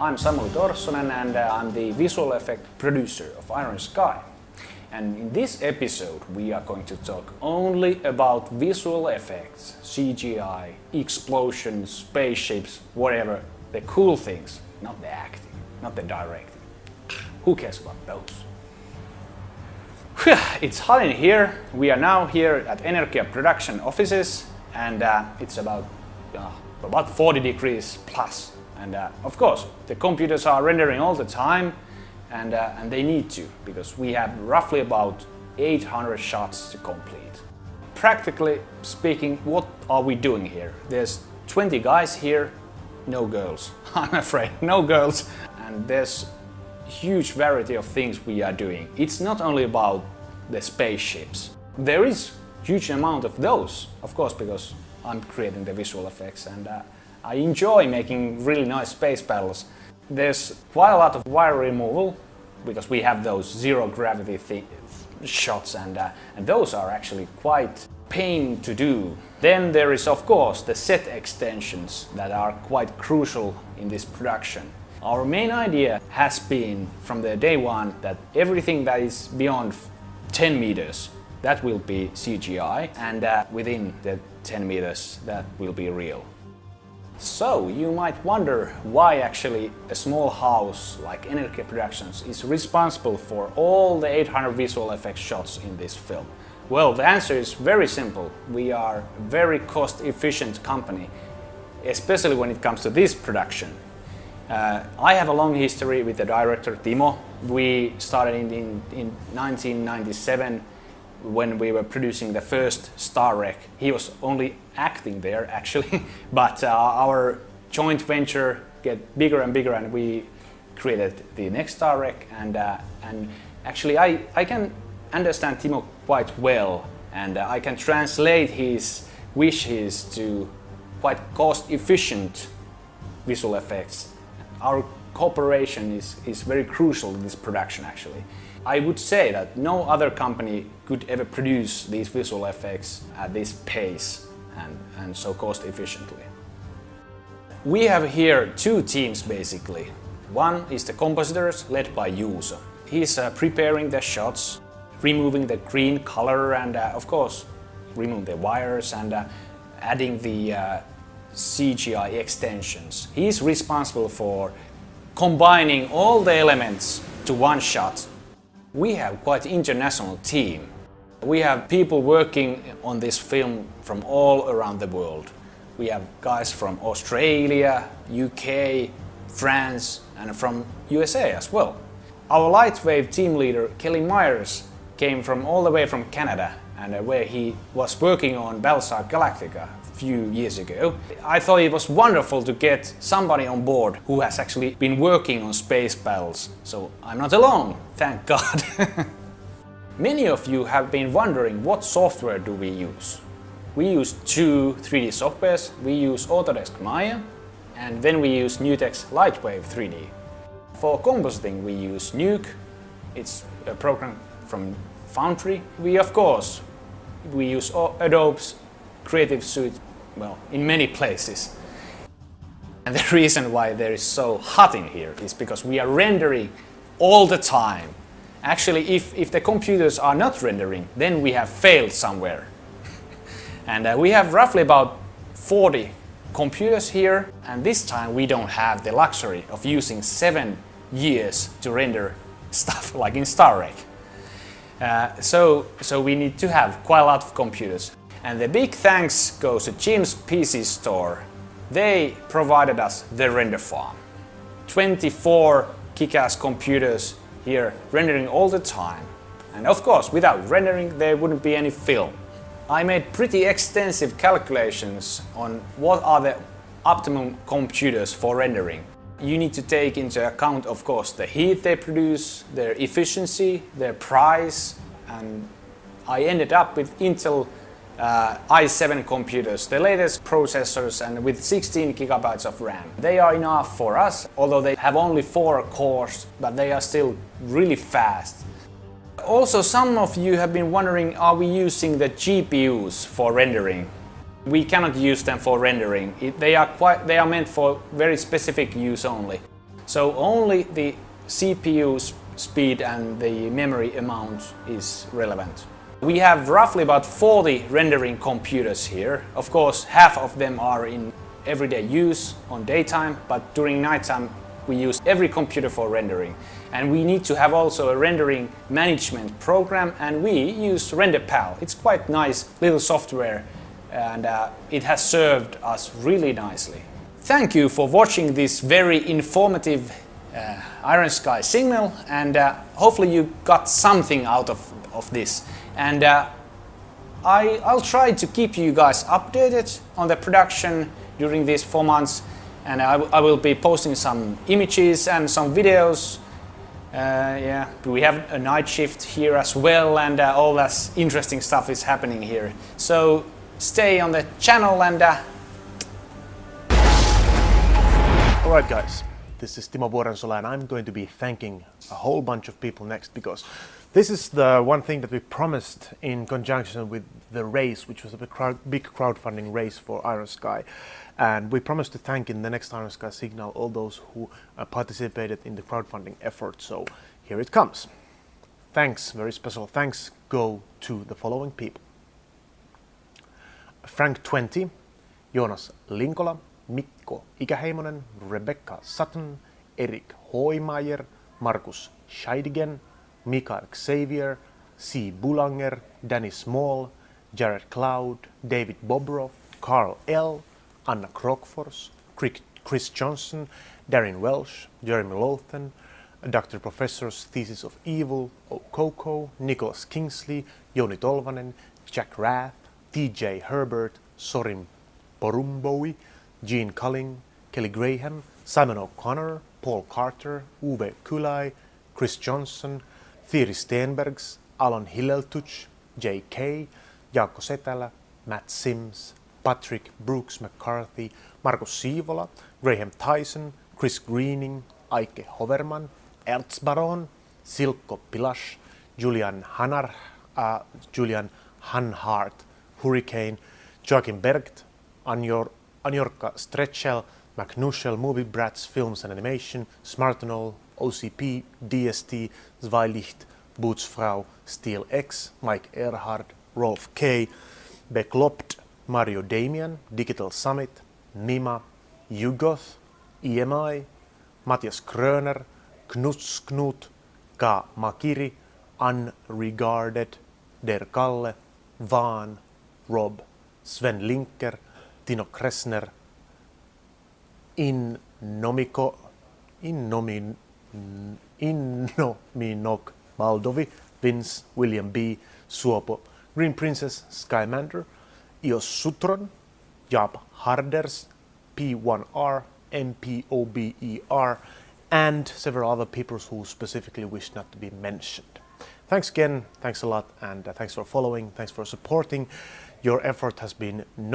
I'm Торссона and I'm the visual effect producer of Iron Sky. And in this episode we are going to talk only about visual effects, CGI, explosions, spaceships, whatever, the cool things, not the acting, not the directing. Who cares about those? It's hot in here. We are now here at Energia production offices and it's about 40 degrees plus. And of course, the computers are rendering all the time and they need to, because we have roughly about 800 shots to complete. Practically speaking, what are we doing here? There's 20 guys here, no girls. I'm afraid, no girls. And there's huge variety of things we are doing. It's not only about the spaceships. There is huge amount of those, of course, because I'm creating the visual effects and I enjoy making really nice space battles. There's quite a lot of wire removal because we have those zero gravity shots and those are actually quite pain to do. Then there is of course the set extensions that are quite crucial in this production. Our main idea has been from the day one that everything that is beyond 10 meters that will be CGI and within the 10 meters that will be real. So you might wonder why actually a small house like Energia Productions is responsible for all the 800 visual effects shots in this film. Well, the answer is very simple. We are a very cost-efficient company, especially when it comes to this production. I have a long history with the director Timo. We started in 1997 when we were producing the first Star Trek. He was only acting there actually, but our joint venture get bigger and bigger and we created the next Star Trek and actually I can understand Timo quite well and I can translate his wishes to quite cost-efficient visual effects. Our cooperation is very crucial in this production actually. I would say that no other company could ever produce these visual effects at this pace and so cost efficiently. We have here two teams basically. One is the compositors led by Juuso. He's preparing the shots, removing the green color and of course removing the wires and adding the CGI extensions. He's responsible for combining all the elements to one shot. We have quite an international team. We have people working on this film from all around the world. We have guys from Australia, UK, France and from USA as well. Our Lightwave team leader Kelly Myers came from all the way from Canada and where he was working on Battlestar Galactica a few years ago. I thought it was wonderful to get somebody on board who has actually been working on space battles, so I'm not alone, thank God. Many of you have been wondering what software do we use. We use two 3D softwares. We use Autodesk Maya and then we use NewTek's Lightwave 3D. For compositing we use Nuke, it's a program from Foundry. We use Adobe's Creative Suite, well, in many places. And the reason why there is so hot in here is because we are rendering all the time. Actually, if the computers are not rendering, then we have failed somewhere. And we have roughly about 40 computers here, and this time we don't have the luxury of using 7 years to render stuff like in Star Trek. So we need to have quite a lot of computers. And the big thanks goes to Jim's PC store. They provided us the render farm. 24 kick-ass computers here rendering all the time. And of course, without rendering there wouldn't be any film. I made pretty extensive calculations on what are the optimum computers for rendering. You need to take into account, of course, the heat they produce, their efficiency, their price, and I ended up with Intel i7 computers, the latest processors and with 16 gigabytes of RAM. They are enough for us, although they have only 4 cores, but they are still really fast. Also, some of you have been wondering, are we using the GPUs for rendering? We cannot use them for rendering. They are meant for very specific use only. So only the CPU speed and the memory amount is relevant. We have roughly about 40 rendering computers here. Of course, half of them are in everyday use on daytime, but during nighttime we use every computer for rendering. And we need to have also a rendering management program, and we use RenderPal. It's quite nice little software, and it has served us really nicely. Thank you for watching this very informative Iron Sky signal, and hopefully you got something out of this. And I'll try to keep you guys updated on the production during these 4 months, and I will be posting some images and some videos. Yeah, we have a night shift here as well, and all that interesting stuff is happening here. So stay on the channel and Alright guys, this is Timo Vouorenzolai, and I'm going to be thanking a whole bunch of people next, because this is the one thing that we promised in conjunction with the race, which was a big crowdfunding race for Iron Sky. And we promised to thank in the next Iron Sky signal all those who participated in the crowdfunding effort. So here it comes. Thanks, very special thanks go to the following people: Frank 20, Jonas Linkola, Mikko Ikäheimonen, Rebecca Sutton, Erik Hoimayer, Markus Scheidigen, Mikael Xavier, C. Bulanger, Danny Small, Jared Cloud, David Bobrov, Carl L., Anna Krokfors, Chris Johnson, Darren Welsh, Jeremy Lothen, Dr. Professor's Thesis of Evil, O'Coco, Nicholas Kingsley, Joni Tolvanen, Jack Rath, TJ Herbert, Sorim Porumboui, Gene Culling, Kelly Graham, Simon O'Connor, Paul Carter, Uwe Kulai, Chris Johnson, Thierry Stenbergs, Alon Hilleltuch, J.K., Jaakko Setälä, Matt Sims, Patrick Brooks McCarthy, Markus Siivola, Graham Tyson, Chris Greening, Aike Hoverman, Erzbaron, Silkko Pilash, Julian Hanhart, Hurricane, Joachim Bergt, Anjorka Stretchell, McNushel, Movie Brats, Films and Animation, Smartenol, OCP, DST, Zweilicht, Bootsfrau, Steel X, Mike Erhard, Rolf K, Beklopt, Mario Damian, Digital Summit, Nima, Yugoth, EMI, Matthias Kröner, Knut, K. Makiri, Unregarded, Der Kalle, Van, Rob, Sven Linker, Tino Kressner, Innominok Baldovi, Vince, William B, Suopo, Green Princess, Skymander, Ios Sutron, Jab Harders, P1R, MPOBER, and several other people who specifically wish not to be mentioned. Thanks again, thanks a lot, and thanks for following, thanks for supporting. Your effort has been no